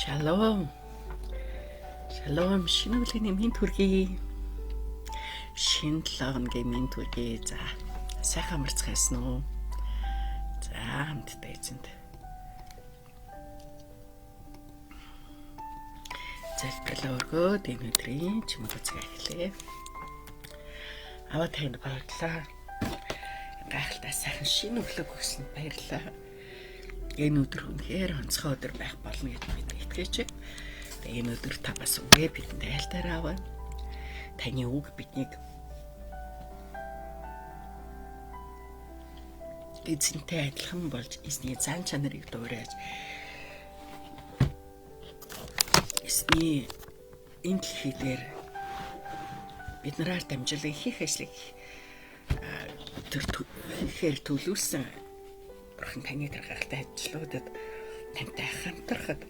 Шалом. Шалом. Шинэ өглөөний мэнд хүргэе. Шинэ 7 өдрийн мэнд хүргэе. За, сайхан амарцгаасан уу? За, хамтдаа эзэнд залбирлаа өргөөд энэ өдрийн чимэг үзгээ эхлэе. Аваа танд баярлалаа. Гайхалтай сайхан шинэ өглөө өгсөнд баярлалаа. Энэ өдөр үнэхээр онцгой өдөр байх болно гэж бид итгэж байна. Тэгээ энэ өдөр та бас үгээ бидэнд айлтаар аваа. Таны үг биднийг эзэнтэй адилхан болж эзний зан чанарыг дуурайж эзний энэ дэлхийдэр бид нараар дамжуулан хийх ажлыг хийхээр төлөвлөсөн Бурхан таны даргаалтай ажлуудад тантай хамтрахад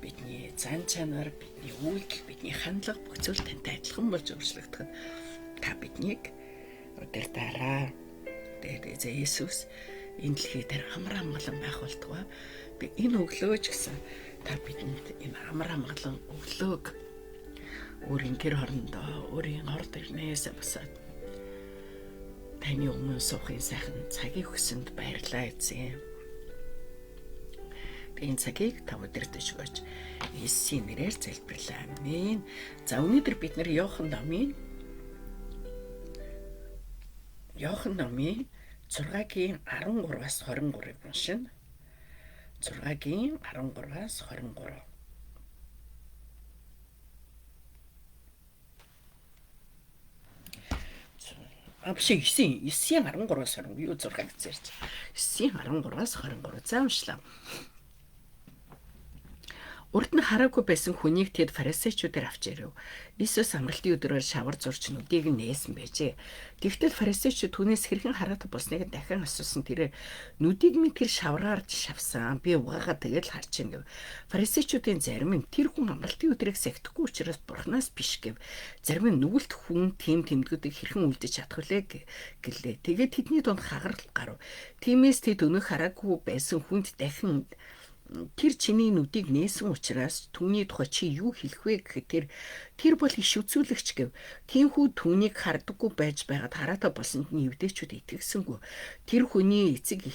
бидний зан чанар, бидний үйлдэл, бидний хандлага бүх зүйл тантай адилхан болж өөрчлөгдөхөд та биднийг удирдаарай. Тэгээд Есүс энэ дэлхий дээр амар амгалан байх болтугай. Би энэ өглөөж гэсэн та бидэнд энэ амар амгалан өглөөг өөрийн гэр хорондоо, өөрийн орд ирнээс босоод таны өмнө суухын сайхан цагийг өгсөнд баярлалаа эзэн. Энэ цагийг та удирдах гэж Есүсийн нэрээр залбирлаа. Амин. За өнөөдөр бид нар Иохан номын 6-гийн 13-аас 23-ыг уншина. 6-гийн 13-аас 23. Абшиг 9-ийн 13-аас 20 юу 6 гэсэн ярьж. 9-ийн 13-аас 23 за уншлаа. Урд нь хараагүй байсан хүнийг тэд фарисеучудаар авч ирэв. Иесус амралтын өдрөөр шавар зурч нүдийг нээсэн байжээ. Тэгтэл фарисеучуд түүнээс хэрхэн хараатай болсныг дахин асуусан. Тэр нүдийг минь тэр шавраар шавсан. Би угаагаа тэгэл харж ийн гэв. Фарисеучудын зарим нь тэр хүн амралтын өдрийг сахихгүй учраас Бурханаас биш гэв. Зарим нь нүгэлт хүн тийм тэмдгүүдийг хэрхэн үлдэж чадах вүлээ гэлээ. Тэгээд тэдний дунд хагарал гарав. Тиймээс тэд өнөө хараагүй байсан хүнд дахин тэр чиний нүдийг нээсэн учраас түүний тухай чи юу хэлэх вэ гэхэд тэр бол иш үзүүлэгч гэв. Тиймхүү түүнийг хардаггүй байж байгаад хараатай болсонд нь евдээчүүд итгэсэнгүй. Тэр хүний эцэг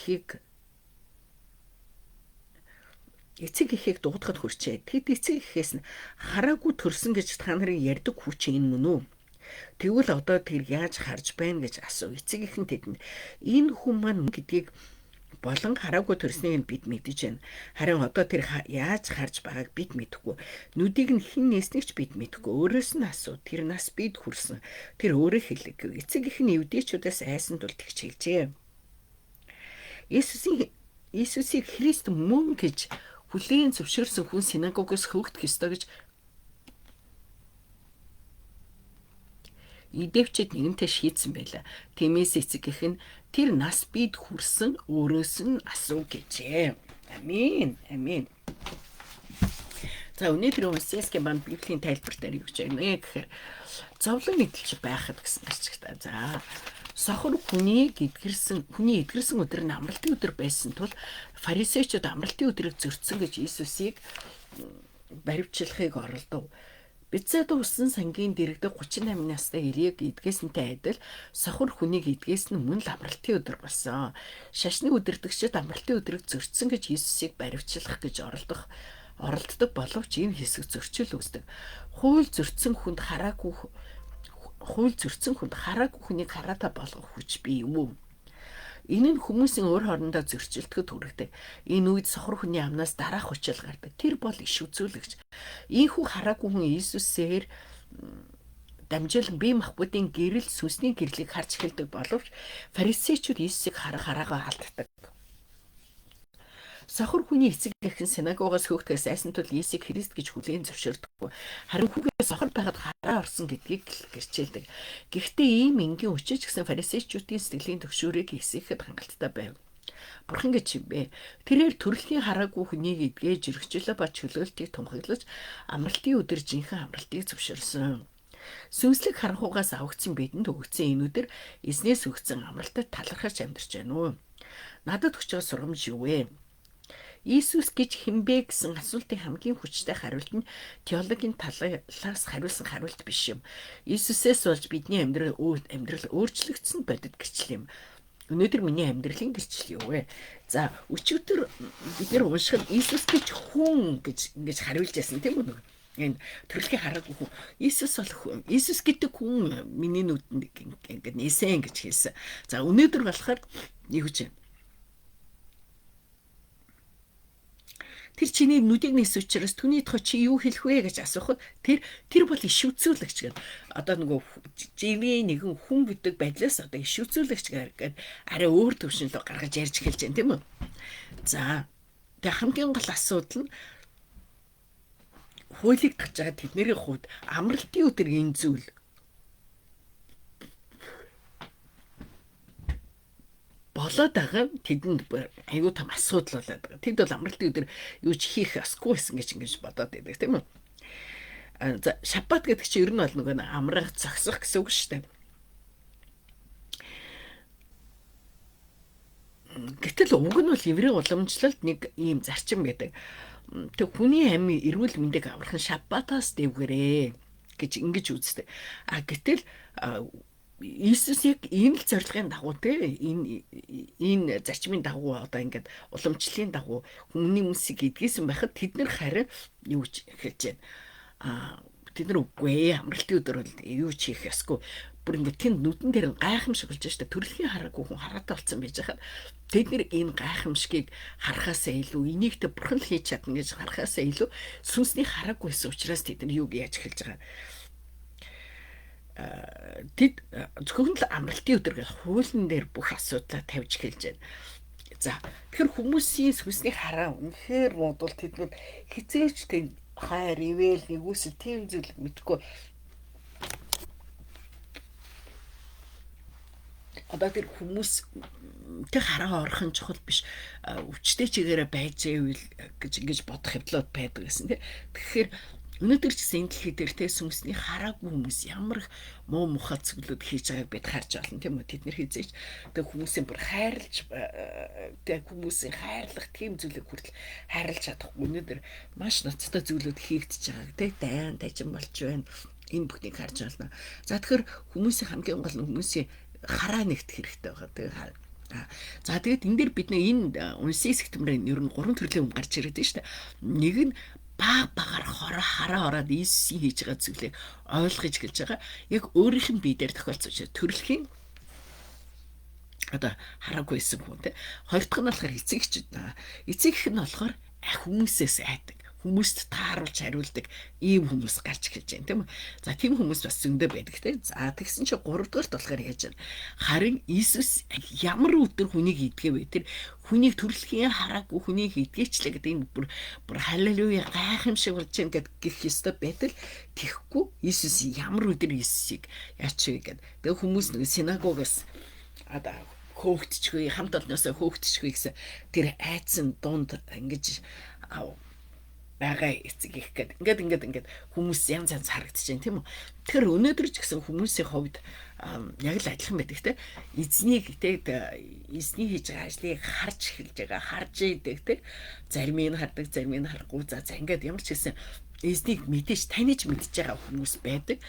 эхийг дуудахад хүрчээ. Тэд эцэг эхээс нь хараагүй төрсөн гэж та нарын ярьдаг хүч энэ мөн үү? Тэгвэл одоо тэр яаж харж байна гэж асуув. Эцэг их нь тэдэнд энэ хүн маань гэдгийг болон хараагүй төрснийг бид мэдэж байна. Харин одоо тэр яаж харж байгааг бид мэдэхгүй. Нүдийг нь хэн нээснийг ч бид мэдэхгүй. Өөрөөс нь асуу. Тэр нас бид хүрсэн. Тэр өөрөө хэлэг гэв. Эцэг их нь евдээчүүдээс айсан тул тэгж хэлжээ. Иесусийг Христ мөн гэж хүлээн зөвшөөрсөн хүн синагогоос хөөгдөх ёстой гэж идэвчэд нэгэнтээ шийдсэн байлаа. Тиймээс эцэг их нь тэр нас бид хүрсэн өөрөөс нь асуу гэжээ. Амин. Амин. За өнөөдөр Унсэсгийн банд Библийн тайлбартаар юу гэж байна гэхээр зовлон эдэлж байхад гэсэн арчигтай. За сохор хүний эдгэрсэн өдөр нь амралтын өдөр байсан тул фарисеучуд амралтын өдрийг зөрчсөн гэж Иесусийг баривчлахыг оролдов. Бицээд усан сангийн дэрэгдэх 38 настай Илийг эдгээсэнтэй адил сохор хүнийг эдгээсэн нь мөн л амралтын өдөр болсон. Шашны өдөртөгчид амралтын өдрийг зөрчсөн гэж Иесусийг баривчлах гэж оролддог боловч энэ хэсэг зөрчил үүсдэг. Хууль зөрчсөн хүнд хараагүй хүнийг хараатай болгох хүч бий юу? Энэ нь хүмүүсийн өөр хоорондоо зөрчилдөд хүргэдэг. Энэ үед сохор хүний амнаас дараах хүчил гардаг. Тэр бол иш үзүүлэгч. Ийхүү хараагүй хүн Иесусээр дамжуулан бие махбодын гэрэл сүнсний гэрлийг харж эхэлдэг боловч фарисеучуд Иесусийг хараагаа алддаг. Сохор хүний эцэг эхэн синагогоос хөөгдөхөөс айсан тул Иесийг Христ гэж хүлээн зөвшөөрдөггүй. Харин хүүгээ сохор байгаад хараа орсон гэдгийг гэрчилдэг. Гэхдээ ийм энгийн өчөж гэсэн фарисеучуудын сэтгэлийн төгшөөрийг эсэхэд хангалттай байв. Бурхан гэж юм бэ? Тэрээр төрөлхийн хараагүй хүнийг эдгээж өргөжлөө ба чөлөөлтийг тунхаглаж амралтын өдөр жинхэнэ амралтыг зөвшөөрсөн. Сүнслэг харанхугаас авагдсан бидэнд өгсөн энэ өдөр эзнээс өгсөн амралтад талархаж амьдарч байна уу? Надад өгч байгаа сургамж юу вэ? Иесус гэж хинбэ гэсэн асуултын хамгийн хүчтэй хариулт нь теологийн талаас хариулсан хариулт биш юм. Иесусээс болж бидний амьдрал өөрчлөгдсөн бодит гэрчлэл юм. Өнөөдөр миний амьдралын гэрчлэл юу вэ? За өчигдөр бид нэр уншихад Иесус гэж хүн гэж ингэж хариулж яасан тийм үү? Энэ төрөлхийн хараагүй хүн. Иесус бол хүн. Иесус гэдэг хүн миний нүдэнд ингэж нээсэн гэж хэлсэн. За өнөөдөр болохоор юу гэж байна? Тэр чиний нүдийг нээс учраас түүний тухай чи юу хэлэх вэ гэж асуухад тэр бол иш үзүүлэгч гэдэг. Одоо нөгөө живийн нэгэн хүн гэдэг байдлаас одоо иш үзүүлэгч гэдэг арай өөр төвшинлөө гаргаж ярьж эхэлж байна тийм үү? За тэг хамгийн гол асуудал нь хуулийг тагж байгаа тэдний хувьд амралтын өдөр энэ зүйл болоод байгаа тэдэнд аюу том асуудал болоод байгаа. Тэд бол амралтын өдөр юу ч хийх ёсгүй байсан гэж бодоод байдаг тийм үү? За шаббат гэдэг чинь ер нь бол нөгөө амрах зогсох гэсэн үг шүү дээ. Гэтэл уг нь бол еврей уламжлалд нэг ийм зарчим байдаг. Тэг хүний амийн эрүүл мэндийг аврах нь шаббатаас дэвгэрээ гэж ингэж үздэг. Гэтэл Иесус яг энэ л зорилгын дагуу энэ зарчмын дагуу одоо ингээд уламжлалын дагуу хүмүүний хүмүүсийг эдгээсэн байхад тэд нар харин юу ч хэлж байна. Тэд нар үгүй амралтын өдөр бол юу ч хийх ёсгүй. Бүр ингээд тэнд нүдэн дээр гайхамшиг болж штэ төрөлхийн хараагүй хүн хараатай болсон байж хаад тэд нар энэ гайхамшигыг харахаасаа илүү энийгтээ бурхан л хийж чадна гэж харахаасаа илүү сүнсний хараагүй байсан учраас тэд нар юуг яаж эхэлж байгаа. Тэд зөвхөн л амралтын өдөр гэж хуулийн дээр бүх асуудлаа тавьж эхэлж байна. За тэгэхээр хүмүүсийн сүнсний хараа үнэхээр бодвол тэднүүд хизээч тэг хайр, ивэл, нэгүсэл тийм зүйл мэдгүй. Одоо тэр хүмүүс тэг хараа орох нь чухал биш. Өвчтэй чигээрээ байж ивэл гэж ингэж бодох хэвлэлд байдаг гэсэн тийм. Тэгэхээр өнөөдөр ч гэсэн энэ дэлхий дээр тэ сүнсний хараагүй хүмүүс ямар муу мухад зүйлүүд хийж байгааг бид харж байна тийм үү? Тэд нэр хизээч тэг хүмүүсийн бүр хайрлж тэг хүмүүсийн хайрлах тийм зүйлийг хүртэл хайрлж чадахгүй өнөөдөр маш ноцтой зүйлүүд хийгдэж байгааг тэг дайан дажин болж байна. Энэ бүхнийг харж байна. За тэгэхээр хүмүүсийн хамгийн гол нь хүмүүсийн хараа нэгдэх хэрэгтэй байгаа. Тэг за тэгээд энэ дээр бид энэ унсын сектембрийн ер нь 3 төрлийн юм гарч ирээд байна шүү дээ. Нэг нь багаар хараа ороод Иесусийн хийж байгаа зүйлийг ойлгож гэлж байгаа. Яг өөрийнх нь бие дээр тохиолдсон учраас төрөлхийн одоо хараагүйсэн хүн те. Хоёр дахь нь болохоор эцэг эхчүүд. Эцэг эх нь болохоор хүмүүсээс айдаг. Хүмүүст тааруулж хариулдаг ийм хүмүүс гарч эхэлж байна тийм үү. За тийм хүмүүс бас зөндөө байдаг те. За тэгсэн чинь 3 дугаарт болохоор яаж байна. Харин Иесус ямар өдөр хүнийг идгэв вэ? Тэр хүнийг төрөлхийн хараагүй хүнийг идгээчлээ гэдэг энэ бүр халелуя гайхамшиг болж байна гэх ёстой байтал тэхгүй Иесус ямар өдөр Иесусийг яач вэ гэдэг. Тэгээ хүмүүс нэг синагогоос одоо хөөгтчихгүй хамт олноосоо хөөгтчихгүй гэсэн тэр айцсан дунд ингэж байгаа эцэг их гэдэг ингээд хүмүүс янз харагдаж байна тийм үү. Тэгэхээр өнөөдөр ч гэсэн хүмүүсийн хувьд яг л адилхан байдаг те. Эзний хийж байгаа ажлыг харж эхэлж байгаа, харж идэг те. Зарим нь хардаг, зарим нь харахгүй. За ингээд ямар ч гэсэн эзнийг мэдээж таних мэдж байгаа хүмүүс байдаг.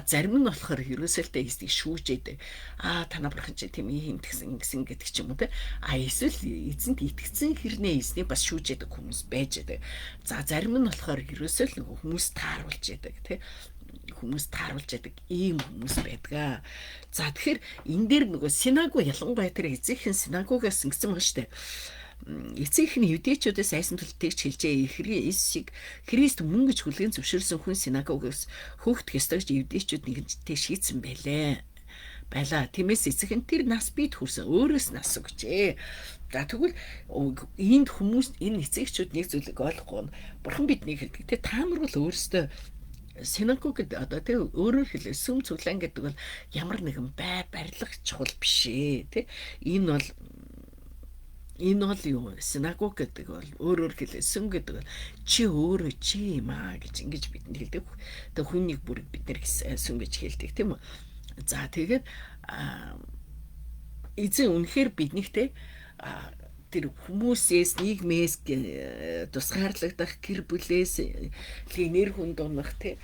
Зарим нь болохоор ерөөсөлтөө эзнийг шүүж идэг. Танаа бурхан чи тийм хиймтгсэн ингэсэн гэдэг ч юм уу те. Эсвэл эзэнд итгэсэн хэрнээ эзнийг бас шүүж идэг хүмүүс байж идэг. За зарим нь болохоор ерөөсөл нэг хүмүүс тааруулж идэг те. Хүмүүс тааруулж яадаг ийм хүмүүс байдаг. За тэгэхээр энэ дээр нөгөө синагог ялангуяа тэр эзэхэн синагогоос ингэсэн байна шүү дээ. Эцэг нь юдэчүүдээс айсан төлтөгч хэлжээ. Иесусийг Христ мөн гэж хүлээн зөвшөөрсөн хүн синагогоос хөөгдөх ёстой гэж юдэчүүд нэгэнтэй шийдсэн байлаа. Тиймээс эцэг нь тэр нас бид хүрсэн өөрөөс нас өгчээ. За тэгвэл энд хүмүүс энэ эцэгчүүд нэг зүйлийг ойлгохгүй. Бурхан биднийг хэлдэг. Тэ та нар бол өөрсдөө синагогд одоо тэ өөрөөр хэлбэл сүм цуглаан гэдэг бол ямар нэгэн барилга чухал биш ээ. Тэ энэ бол юу синагог гэдэг бол өөрөөр хэлбэл сүм гэдэг бол чи өөрөө чи юм гэж ингэж бидэнд хэлдэг. Тэгээ хүнийг бүр бид нэр сүм гэж хэлдэг тийм үү. За тэгээд эзэн үнэхээр биднийхтэй тэр хүмүүсээс нийгмээс тусгаарлагдах гэр бүлээс нэр хүнд унах тий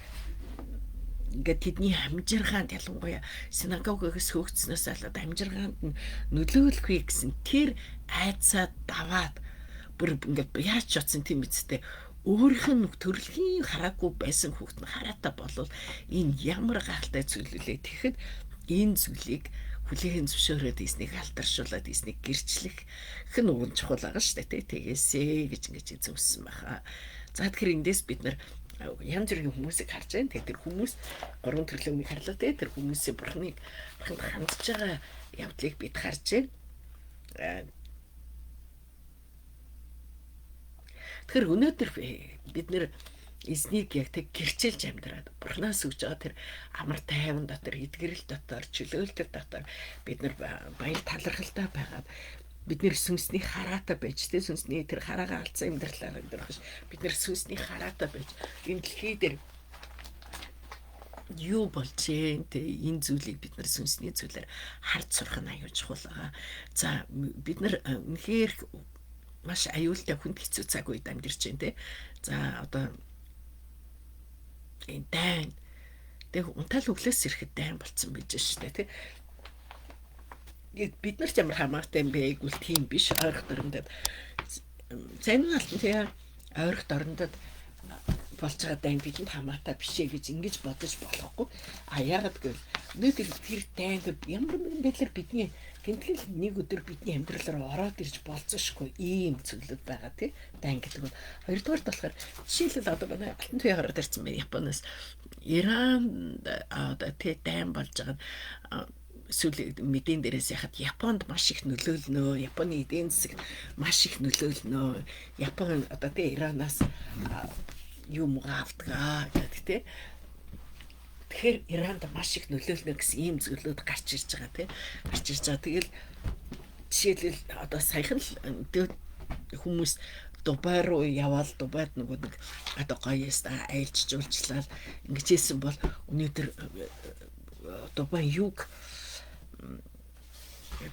ингээд тэдний амжиргаанд ялангуяа синагогоос хөөгцснөөс болоод амжиргаанд нь нөлөөлөхгүй гэсэн тэр айцаа даваад бүр ингээд яаж ч утсан тийм үсттэй өөрийнх нь төрөлхийн хараагүй байсан хүүхэд нь хараатай болвол энэ ямар гайхалтай зүйл үлээ. Тэгэхэд энэ зүйлийг хүлээн зөвшөөрөөд эснийг алдаршуулад эснийг гэрчлэх хэн уун чухал байгаа шүү дээ. Тэгээсээ гэж ингэж эзэмсэн баха. За тэгэхээр эндээс бид нар янз бүрийн хүмүүсийг харж байна. Тэр хүмүүс гурван төрлийн хүмүүсийг харлаа тэр хүмүүсийн бурхныг хандж байгаа явдлыг бид харж байна. Тэгэхээр өнөөдөр бид нэр эзнийг яг тэг гэрчилж амьдраад бурхнаас өгж байгаа тэр амар тайван дотор, эдгэрэл дотор, чөлөөлтөр дотор бид нар баяр талархалтай байгаад бид нэр сүнсний хараатай байж тэ сүнсний тэр хараагаа алдсан амьдралаар амьдрах биш. Бид нэр сүнсний хараатай байж энэ дэлхий дээр юу болж энэ зүйлийг бид нар сүнсний зүйлээр харж сурах нь аюул чухал байгаа. За бид нар үнэхээр маш аюултай хүнд хэцүү цаг үед амьдарч байна те. За одоо энэ дайн тэг унтаал өглөөс ирэхэд дайн болцсон байж шүү дээ те. Бид нар ч ямар хамаатай юм бэ гэвэл тийм биш. Ойрох дорндод зэн алтан тий ойрох дорндод болж байгаа дайн бидэнд хамаатай биш ээ гэж ингэж бодож болохгүй. А яагаад гэвэл өнөөдөр тэр дайн ямар нэгэн байдлаар бидний гэнтгэл нэг өдөр бидний амьдрал руу ороод ирж болцсошгүй ийм зүйлүүд байгаа тий. Дайн гэдэг нь хоёрдугаар болохоор жишээлбэл одоо манай алтан туяа гараад ирсэн байна Японоос. Иран одоо тий дайн болж байгаа эсвэл мэдэн дээрээс яхад Японд маш их нөлөөлнө. Японы эдийн засагт маш их нөлөөлнө. Япон одоо тий Иранаас юм авдаг гэдэг тий. Тэгэхээр Иранд маш их нөлөөлнө гэсэн ийм зүйлүүд гарч ирж байгаа тий. Гарч ирж байгаа. Тэгэл жишээлбэл одоо саяхан л хүмүүс Дубай руу яваал Дубайд нөгөө нэг одоо гоёста айлч жуулчлал ингэж хэлсэн бол өнөөдөр Дубай юг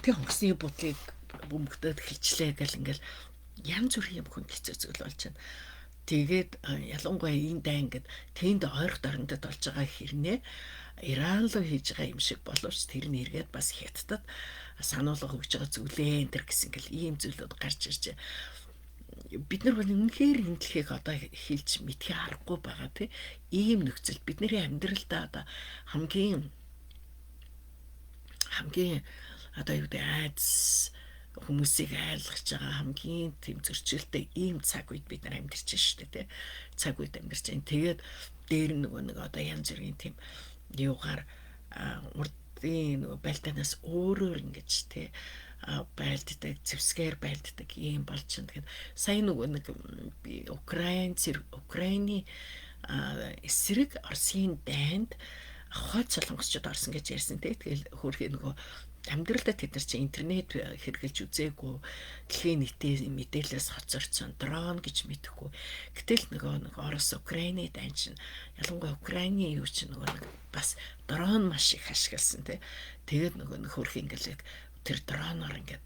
тэг хонгосны бодлыг бөмбөгдөд хэлчлээ гэл ингээл янз бүрийн юм хүнд хэцүү зүйл болж байна. Тэгээд ялангуяа энэ дайн ингээд тэнд ойрох дорндод болж байгаа хэрнээ Иран руу хийж байгаа юм шиг боловч тэр нь эргээд бас Хятадд сануулга өгж байгаа зүйлээ энэ төр гэсэн ингээл ийм зүйлүүд гарч ирж байна. Бид нар бол үнэхээр энэ дэлхийг одоо хэлж мэдхий аргагүй байгаа тийм ийм нөхцөл бидний амьдралдаа одоо хамгийн одоо юу гэдэг айдас хүмүүсийг айлгаж байгаа хамгийн тийм зөрчилтэй ийм цаг үед бид нар амьдарч байна шүү дээ тий. Цаг үед амьдарч байна. Тэгээд дээр нэг одоо янз бүрийн тийм юугаар урдын нөгөө байлдаанаас өөрөөр ингэж тий байлддаг, зэвсгээр байлддаг ийм болж байна. Тэгээд сая нөгөө нэг Украины эсрэг Оросын дайнд хойд солонгосчууд орсон гэж ярьсан тий. Тэгэл хөөрхий нөгөө амьдралдаа тэд нар чи интернет хэрэглэж үзээгүй дэлхийн нийтийн мэдээлэлээс хоцорсон дрон гэж мэдэхгүй. Гэтэл нөгөө Орос Украины дайн чинь ялангуяа Украины юу чинь нөгөө нэг бас дрон маш их ашигласан тий. Тэгээд нөгөө хөөрхий ингээл тэр дроноор ингээд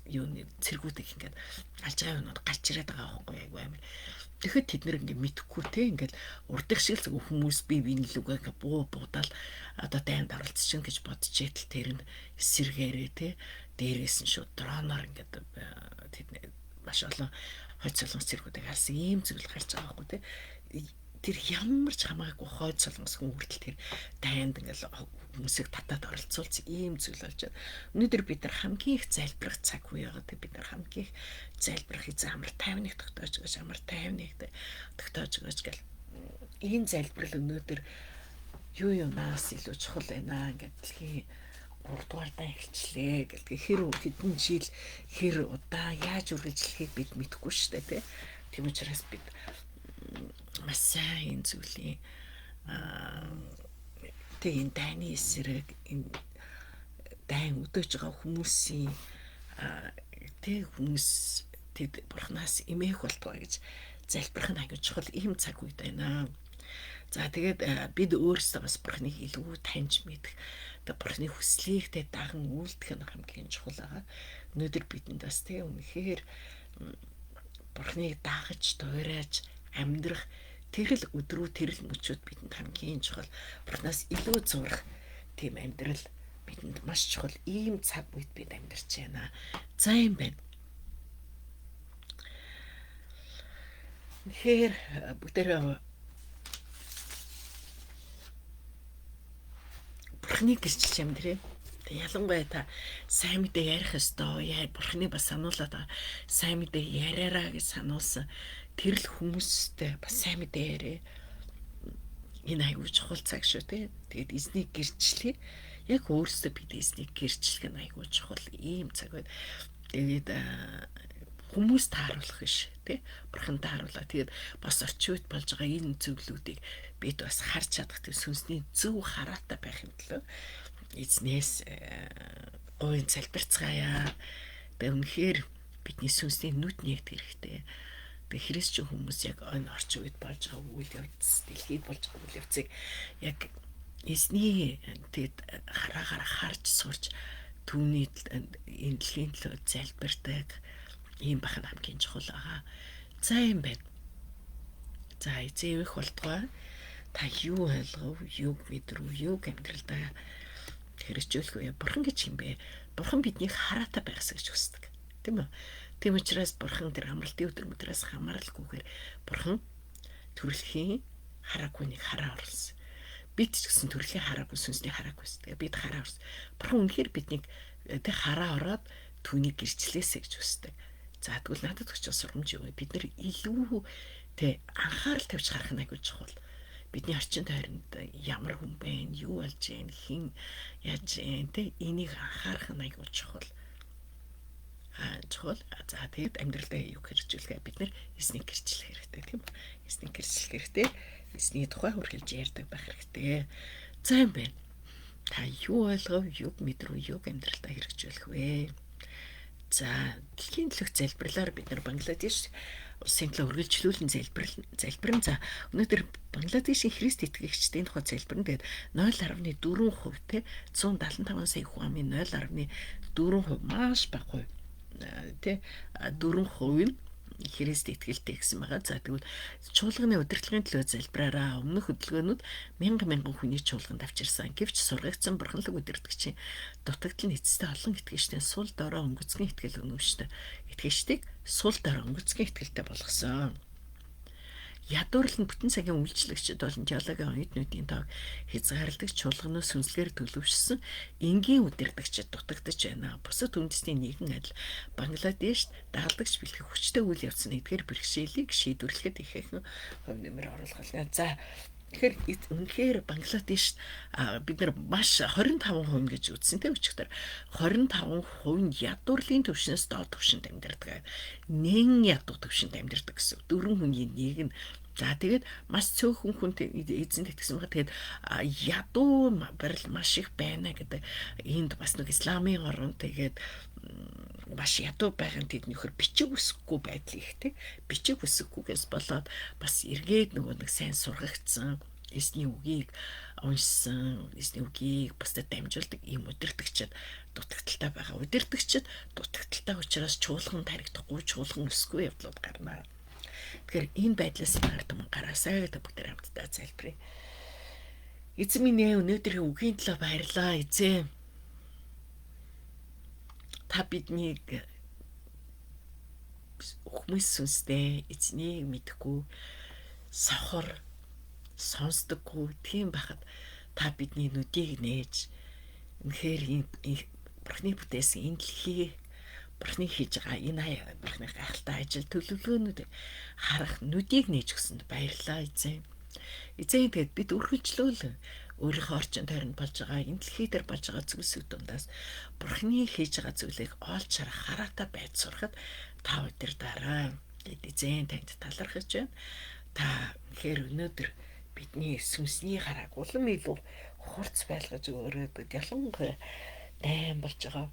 юуны цэргүүдийг ингээд алж байгаа юмуд гарч ирээд байгаа байхгүй айгүй амир. Тэгэхэд тэд нэр ингээд мэдхгүй те ингээд урдах шиг л хүмүүс бие биенлүүгээ буудаал одоо дайнд оролцож чинь гэж бодож итэл тэр нь эсэргээрээ те дээрээс нь шууд дроноор ингээд тэд маш олон хойд солонгос цэргүүдийг харсан ийм зүйл гарч байгаа байхгүй те. Тэр ямар ч хамаагүй хойд солонгос хүн хүртэл тэр дайнд ингээд хүмүүсийг татаад оролцуулсан ийм зүйл болж байна. Өнөөдөр бид нар хамгийн их залбирах цаг үе байгаа. Бид нар хамгийн их залбирах амар тайвныг тогтоож гэж амар тайвныг тогтоож гэж гэл энэ залбирал өнөөдөр юу юмнаас илүү чухал байна гэдэг дэлхийн 3 дугаар дан эхэлчлээ гэдэг хэр хэдэн жил хэр удаа яаж үргэлжлэхийг бид мэдэхгүй шүү дээ тийм учраас бид маш сайн зүйлийн тэг энэ дайны эсрэг энэ дайн өдөөж байгаа хүмүүсийн тэг хүмүүс тэд бурхнаас эмээх болтугай гэж залбирах нь аягүй чухал ийм цаг үед байна. За тэгээд бид өөрсдөө бас бурхныг илүү таньж мэдэх Бурхны хүслийг даган үйлдэх нь хамгийн чухал байгаа. Өнөөдөр бидэнд бас үнэхээр Бурхныг дагаж дуурайж амьдрах тэрл өдрөө тэрл мөчүүд бидэнд хамгийн чухал. Бурхнаас илүү зурах тийм амьдрал бидэнд маш чухал. Ийм цаг үед бид амьдарч байна. За юм байна. Тэгэхээр бүгдээ Бурхныг гэрчилж амьдрээ. Ялангуяа та сайн мэдээ ярих ёстой. Яа Бурхны бас сануулад сайн мэдээ яриараа гэж сануулсан. Тэрл хүмүүстэй бас сайн мэдээ яриа. Энэ аюул чухал цаг шүү дээ. Тэгээд эзнийг гэрчлэе. Яг өөрөөсөө бид эзнийг гэрчлэх нь аюул чухал ийм цаг байна. Тэгээд хүмүүс тааруулах биш тий Бурхан тааруулаа. Тэгээд бас орчин үед болж байгаа энэ зөвлүүдийг бид бас харж чадах тийм сүнсний зөв хараатай байхын тулд эзнээс гойн залбирцгаая. Тэгээд үнэхээр бидний сүнсний нүд нэгдэх хэрэгтэй. Тэгээд христчин хүмүүс яг энэ орчин үед болж байгаа үйл явц, дэлхийд болж байгаа үйл явцыг яг эзний тэгээд хараагаар харж сурч түүний энэ дэлхийн төлөө залбирдаг ийм бах нь хамгийн чухал байгаа. За юм байна. За эзэвэх болтугай. Та юу ойлгов, юуг мэдрв, юуг амьдралдаа хэрэгжүүлэх вэ? Бурхан гэж юм бэ? Бурхан биднийг хараатай байхсаж хүсдэг. Тийм үү? Тийм учраас Бурхан тэр амралтын өдөр өдрөөс хамааралгүйгээр Бурхан төрөлхийн хараагүй нэг хараа оруулсан. Бид ч гэсэн төрөлхийн хараагүй сүнсний хараагүй хүсдэг. Бид хараа орсон. Бурхан үнэхээр биднийг тэг хараа ороод түүнийг гэрчлээсэй гэж хүсдэг. За тэгвэл надад өгч сургамж юу вэ? Бид нэр илүү тэг анхаарал тавьж харах нь айгүй чухал. Бидний орчин тойронд ямар хүн байна, юу болж байна, хэн яаж байна, тэг энийг анхаарах нь айгүй чухал. Чухал. За тэгэд амьдралдаа юу хэрэгжүүлэхээ бид нэр эзнийг гэрчлэх хэрэгтэй тийм үү? Эзнийг гэрчлэх хэрэгтэй. Эзний тухай хүргэлж ярьдаг байх хэрэгтэй. За юм байна. Та юу ойлгов, юг мэдрв, юг амьдралдаа хэрэгжүүлэх вэ? За дэлхийн төлөөх залбирлаар бид нар Бангладеш улсын төлөө үргэлжлүүлэн залбирэн. За өнөөдөр Бангладешийн Христ итгэгчдийн тухай залбирэн. Тэгээд 0.4% те 175 сая хүн амын 0.4% маш бага те 4% нь Христ итгэлтэй гэсэн байгаа. За тэгвэл чуулганы удирдлагын төлөө залбираараа өмнөх хөдөлгөөнүүд мянган хүний чуулганд авчирсан. Гэвч сургагдсан бурханлаг удирдагчийн дутагдал нь эцэстээ олон итгэгчдийн сул дорой өнгөцгөн итгэл өнөвчтэй итгэгчдийг сул дорой өнгөцгөн итгэлтэй болгосон. Ядуурлын бүтэн цагийн үйлчлэгчид болон теологийн оюутнуудын тоог хязгаарладаг чуулганаас сүнслэгээр төлөвшсөн энгийн удирдагчид дутагдж байна. Бусад үндэстний нийгэм адил Бангладешт дагалдагч бэлтгэх хүчтэй үйл явцны эдгээр бэрхшээлийг шийдвэрлэхэд ихээхэн хувь нэмэр оруулах болно. За тэгэхээр үнэхээр Бангладешт бид нар маш 25% гэж үзсэн тийм өчигдөр 25% нь ядуурлын түвшнээс доод түвшинд амьдардаг. Нэн ядуу түвшинд амьдардаг гэсэн. 4 хүний нэг нь. За тэгээд маш цөөхөн хүн эзэнд итгэсэн байгаа. Тэгээд ядуу барил маш их байна гэдэг. Энд бас нэг исламын орон тэгээд маш ядуу байгаа тэд нөхөр бичиг үсэхгүй байдал ихтэй. Бичиг үсэхгүйгээс болоод бас эргээд нөгөө нэг сайн сургагдсан эзний үгийг уншсан, эзний үгийг бусдад дамжуулдаг ийм удирдагчид дутагдaltaй байгаа. Удирдагчид дутагдaltaй учраас чуулган таригдахгүй, чуулган өсөхгүй явдлууд гарна. Тэгэхээр энэ байдлаас ард түмэн гараасаа гэдэг бүгд хамтдаа залбирая. Эзэн минь өнөөдрийн үгийн төлөө баярлалаа. Эзэн та биднийг хүмүүс сүнстэй эзнийг мэдхгүй сохор сонсдоггүй тийм байхад та бидний нүдийг нээж үнэхээр Бурхны бүтээсэн энэ дэлхийг Бурхны хийж байгаа энэ Бурхны гайхалтай ажил төлөвлөгөөнүүд харах нүдийг нээж өгсөнд баярлалаа эзэн. Эзэн тэгээд бид үргэлжлүүл өөрийнхөө орчин тойронд болж байгаа энэ дэлхий дээр болж байгаа зүйлсүүд дундаас Бурхны хийж байгаа зүйлийг олж харах хараатай байж сурахад та удирдаарай. Эзэн танд талархаж байна. Та үнэхээр өнөөдөр бидний сүнсний харааг улам илүү хурц байлгаж өөрөөд ялангуяа дайм болж байгаа.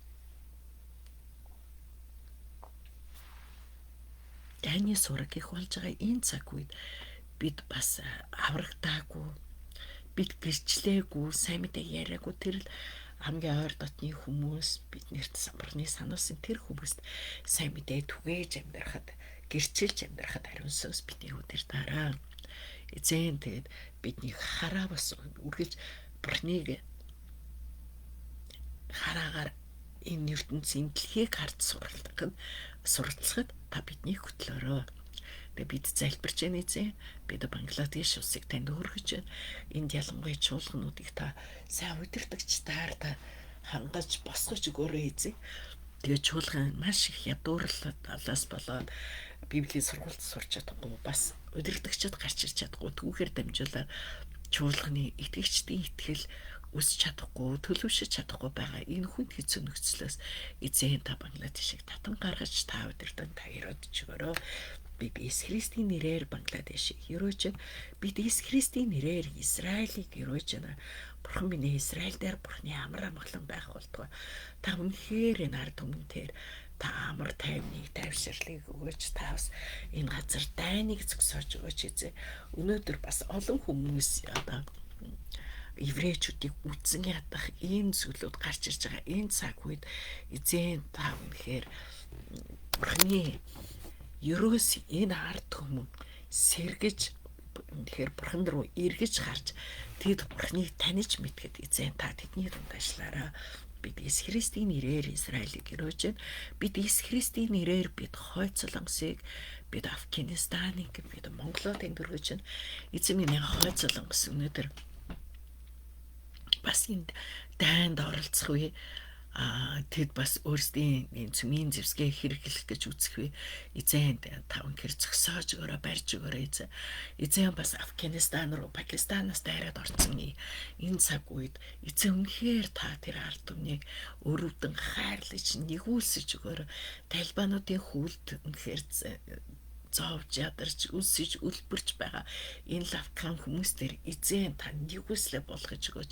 Дайны сураг их болж байгаа энэ цаг үед бид бас аврагдаагүй, бид гэрчлээгүй, сайн мэдээ яриаггүй тэр хамгийн ойр дотны хүмүүс биднэрт самбарны сануулсан тэр хүмүүст сайн мэдээ түгээж амьдрахад, гэрчилж амьдрахад ариун сүнс бидний өдөр дараа. Эзэн тэгээд бидний хараа бас үргэлж Бурхныг хараагаар энэ ертөнцийн дэлхийг харж суралцахад та бидний хөтлөөрөө. Тэгээд бид залбирч байна эзэн. Бид Бангладеш улсыг танд өргөж байна. Энд ялангуяа чуулгануудыг та сайн удирдагчдаар та хангаж босгож өгөөрэй эзэн. Тэгээд чуулган маш их ядуурлалаас болоод Библийн сургуульд сурч чадахгүй, бас удирдагчид гарч ирч чадахгүй, түүхээр дамжуулаад чуулганы итгэгчдийн итгэл өсч чадахгүй, төлөвшөж чадахгүй байгаа энэ хүнд хэцүү нөхцлөөс эзэн та Бангладешийг татан гаргаж та удирдан та өрөөдөж өгөөрэй. Бид Иесус Христийн нэрээр Бангладешийг өрөөж байна. Бид Иесус Христийн нэрээр Израилийг өрөөж байна. Бурхан минь Израиль дээр Бурханы амар амгалан байх болтугай. Та үнэхээр энэ ард түмэнээр та амар тайвныг, тайвширлыг өгөөч. Та бас энэ газар дайныг зөксөж өгөөч эзэн. Өнөөдөр бас олон хүмүүс еврейчүүдийг үдсэн ядах энэ зүйлүүд гарч ирж байгаа энэ цаг үед эзэн та үнэхээр Бурханы ерөөс энэ ард түмэн сэргэж үнэхээр Бурхан руу эргэж харж тэд Бурханыг таних мэдгэд эзэн та тэдний дунд ажиллаарай. Бид Иесус Христийн нэрээр Израилийг өрөөж байна. Бид Иесус Христийн нэрээр бид Хойд Солонгосыг, бид Афганистаныг, бид Монголыг өргөж байна. Эзэн минь Хойд Солонгос өнөөдөр бас энд дайнд оролцох үе. Тэд бас өөрсдийн цөмийн зэвсгээ хэрэглэх гэж үзэх үе. Эзэн та үнэхээр зөксөж өгөөрэй, барьж өгөөрэй эзэн. Эзэн бас Афганистан руу, Пакистанаас дайраад орсон энэ цаг үед эзэн үнэхээр та тэр ард түмнийг өрөвдөн хайрлаж нэгүүлсэж өгөөрэй. Талибануудын хүлд үнэхээр зовж ядарч үлсэж үлбэрч байгаа энэ лавкан хүмүүстэр эзэн та нэгүслэ болгож өгөөч.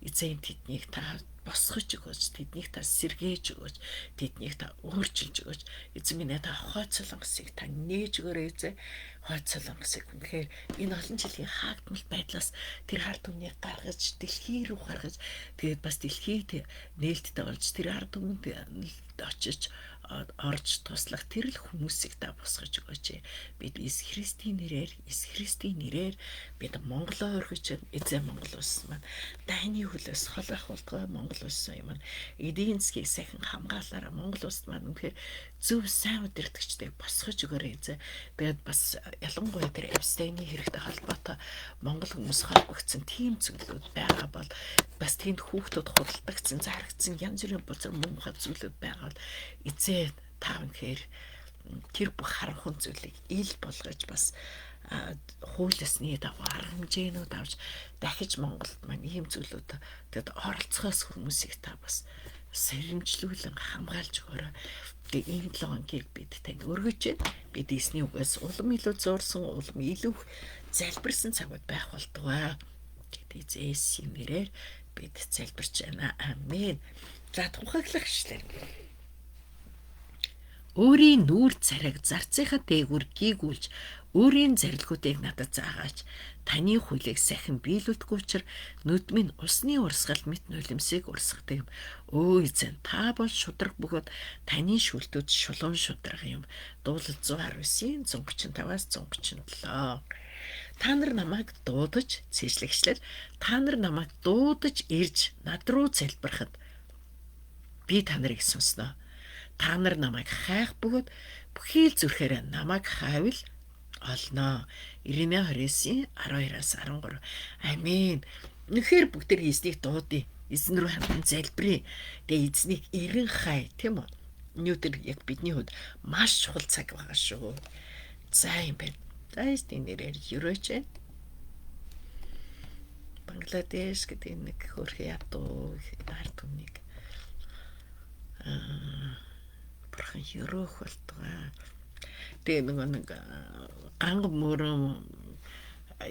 Эзэн тэднийг та босгож өгөөч, тэднийг та сэргээж өгөөч, тэднийг та өөрчилж өгөөч. Эзэн минь та Хойд Солонгосыг та нээж өгөөрэй эзэн. Хойд Солонгосыг үнэхээр энэ олон жилийн хаагдмал байдлаас тэр ард түмнийг гаргаж дэлхий рүү гаргаж тэгээд бас дэлхийд нээлттэй болж тэр ард түмэнд очиж орж туслах тэр л хүмүүсийг та босгож өгөөч. Бид Иесус Христийн нэрээр бид Монголоо өргөж эзэн Монгол улс маань дайны хөлөөс холох болтугай. Монгол улс маань эдийн засгийг сайхан хамгаалаараа Монгол улс маань үнэхээр зөв сайн удирдагчдыг босгож өгөөрэй эзэн. Тэгээд бас ялангуяа тэр абстейний хэрэгтэй холбоотой Монгол хүмүүс холбогдсон тийм зүйлүүд байгаа бол бас тэнд хүүхдүүд худалдагдсан, зарагдсан янз бүрийн бузар муухай зүйлүүд байгаа бол эзэн та үнэхээр тэр бүх харанхуй зүйлийг ил болгож бас хуулиасны дагуу арга хэмжээнүүд авч дахиж Монголд маань ийм зүйлүүд тэгэд оролцохоос хүмүүсийг та бас сэрэмжлүүлэн хамгаалж өгөөрэй. Тэгээ энэ 7 хоногийг бид танд өргөж байна. Бид эсний үгээс улам илүү зурсан, улам илүү залбирсан цагууд байх болтугай. Тэгээд Иесусийн нэрээр бид залбирч байна. Амен. За тухаглах ишлэл. Өөрийн нүүр царайг зарцынхаа дээгүүр гийгүүлж өөрийн зарилгуудыг надад заагаач. Таны хуулийг сайхан биелүүлдэггүй учраас нүд минь усны урсгал мэт нулимсыг урсгадаг юм. Өө эзэн, та бол шудраг бөгөөд таны шүлтүүд шулуун шудраг юм. Дуулал 119-ийн 135-аас 137. Та нар намайг дуудаж, цээжлэгчлэр, та нар намайг дуудаж ирж над руу залбирахад би та нарыг сонсноо. Та нар намайг хайх бөгөөд бүхий л зүрхээрээ намайг хайвал олноо. Иремья 29-ийн 12-аас 13. Амен. Үнэхээр бүгдээр эзнийг дуудъя. Эзэн рүү хандан залбирая. Тэгээ эзнийг эрен хай, тийм үү? Өнөөдөр яг бидний хувьд маш чухал цаг байгаа шүү. За юм байна. За эзний нэрээр өрөөж байна. Бангладеш гэдэг нэг хөрхи ядуу ард түмнийг Бурхан өрөөх болтугай. Тэгээ нэг ганг мөрөн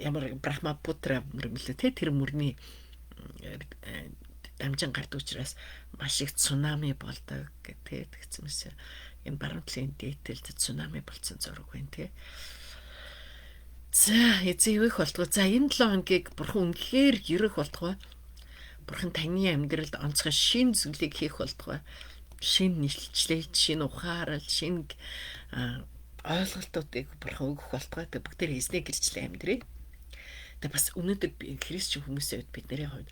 ямар Брахмапутра мөрмөлөө тэр мөрний дамжин гардаг учраас маш их цунами болдог гэдэг тэгсэн мэт энэ баруун дээдэлд цунами болсон зураг байна тий. За эзэн ивэх болтгоо. За энэ 7 хоногийг Бурхан үнэхээр өрөөх болтугай. Бурхан таны амьдралд онцгой шин зүйлийг хийх болтугай. Шин нийтлэлт, шин ухаарал, шин ойлголтуудыг бурхан өгөх болтугай. Тэг бүгдээр эзний гэрчлэн амьдрий. Тэг бас өнөөдөр христчин хүмүүсийн хувьд бидний хувьд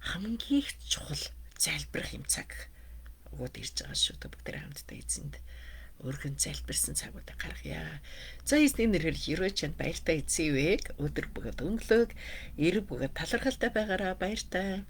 хамгийн чухал залбирах юм цаг өгөөд ирж байгаа шүү. Тэг бүгдээр хамтдаа эзэнд өргөн залбирсан цагуудыг гаргая. За эзний нэрээр Ерөө чанд баяртай эзэн ивэг өдөр бөгөөд өнгөлөг эрг бөгөөд талархалтай байгаараа баяртай.